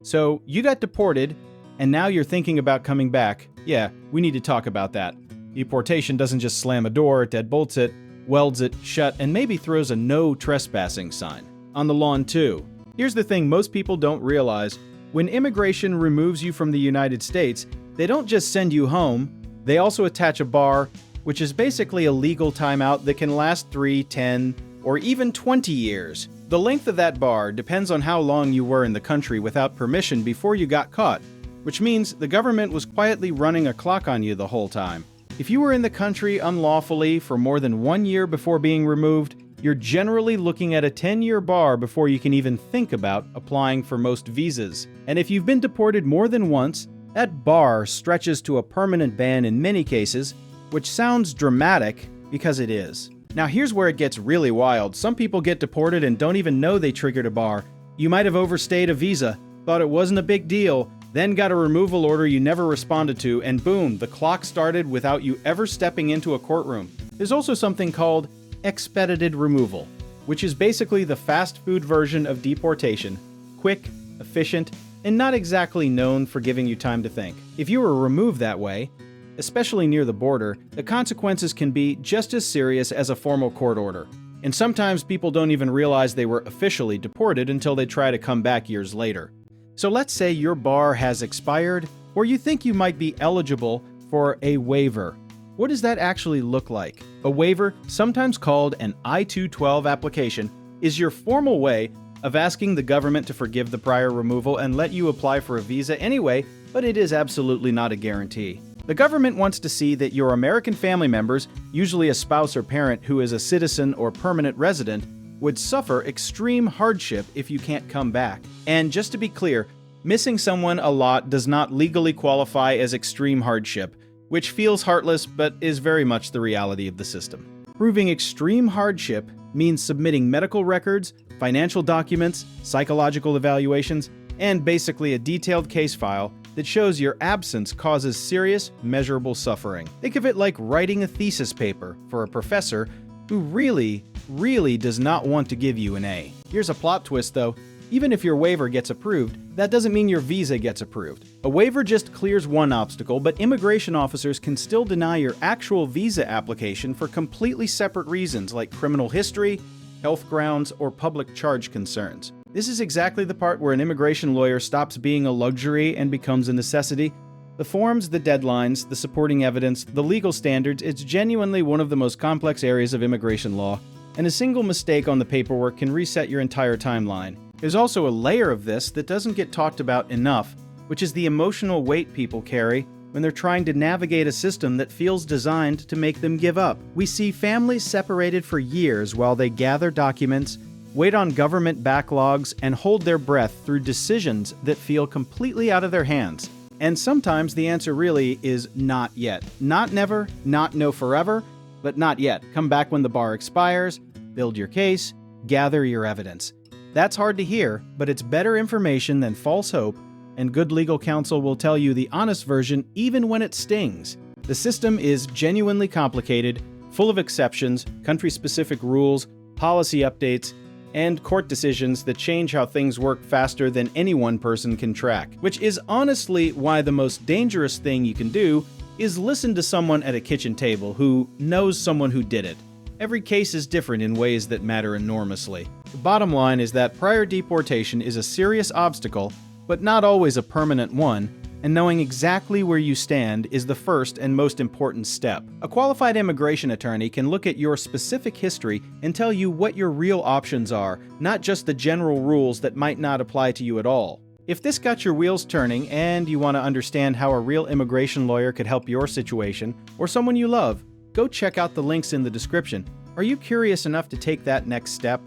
So you got deported, and now you're thinking about coming back. Yeah, we need to talk about that. Deportation doesn't just slam a door, it deadbolts it, welds it shut, and maybe throws a no trespassing sign on the lawn too. Here's the thing most people don't realize. When immigration removes you from the United States, they don't just send you home, they also attach a bar, which is basically a legal timeout that can last 3, 10, or even 20 years. The length of that bar depends on how long you were in the country without permission before you got caught, which means the government was quietly running a clock on you the whole time. If you were in the country unlawfully for more than 1 year before being removed, you're generally looking at a 10-year bar before you can even think about applying for most visas. And if you've been deported more than once, that bar stretches to a permanent ban in many cases, which sounds dramatic because it is. Now here's where it gets really wild. Some people get deported and don't even know they triggered a bar. You might have overstayed a visa, thought it wasn't a big deal, then got a removal order you never responded to, and boom, the clock started without you ever stepping into a courtroom. There's also something called expedited removal, which is basically the fast food version of deportation. Quick, efficient, and not exactly known for giving you time to think. If you were removed that way, especially near the border, the consequences can be just as serious as a formal court order. And sometimes people don't even realize they were officially deported until they try to come back years later. So let's say your bar has expired, or you think you might be eligible for a waiver. What does that actually look like? A waiver, sometimes called an I-212 application, is your formal way of asking the government to forgive the prior removal and let you apply for a visa anyway, but it is absolutely not a guarantee. The government wants to see that your American family members, usually a spouse or parent who is a citizen or permanent resident, would suffer extreme hardship if you can't come back. And just to be clear, missing someone a lot does not legally qualify as extreme hardship, which feels heartless but is very much the reality of the system. Proving extreme hardship means submitting medical records, financial documents, psychological evaluations, and basically a detailed case file that shows your absence causes serious, measurable suffering. Think of it like writing a thesis paper for a professor who really does not want to give you an A. Here's a plot twist though. Even if your waiver gets approved, that doesn't mean your visa gets approved. A waiver just clears one obstacle, but immigration officers can still deny your actual visa application for completely separate reasons like criminal history, health grounds, or public charge concerns. This is exactly the part where an immigration lawyer stops being a luxury and becomes a necessity. The forms, the deadlines, the supporting evidence, the legal standards, it's genuinely one of the most complex areas of immigration law, and a single mistake on the paperwork can reset your entire timeline. There's also a layer of this that doesn't get talked about enough, which is the emotional weight people carry when they're trying to navigate a system that feels designed to make them give up. We see families separated for years while they gather documents, wait on government backlogs, and hold their breath through decisions that feel completely out of their hands. And sometimes the answer really is not yet. Not never, not no forever, but not yet. Come back when the bar expires, build your case, gather your evidence. That's hard to hear, but it's better information than false hope, and good legal counsel will tell you the honest version even when it stings. The system is genuinely complicated, full of exceptions, country-specific rules, policy updates, and court decisions that change how things work faster than any one person can track. Which is honestly why the most dangerous thing you can do is listen to someone at a kitchen table who knows someone who did it. Every case is different in ways that matter enormously. The bottom line is that prior deportation is a serious obstacle, but not always a permanent one, and knowing exactly where you stand is the first and most important step. A qualified immigration attorney can look at your specific history and tell you what your real options are, not just the general rules that might not apply to you at all. If this got your wheels turning and you want to understand how a real immigration lawyer could help your situation, or someone you love, go check out the links in the description. Are you curious enough to take that next step?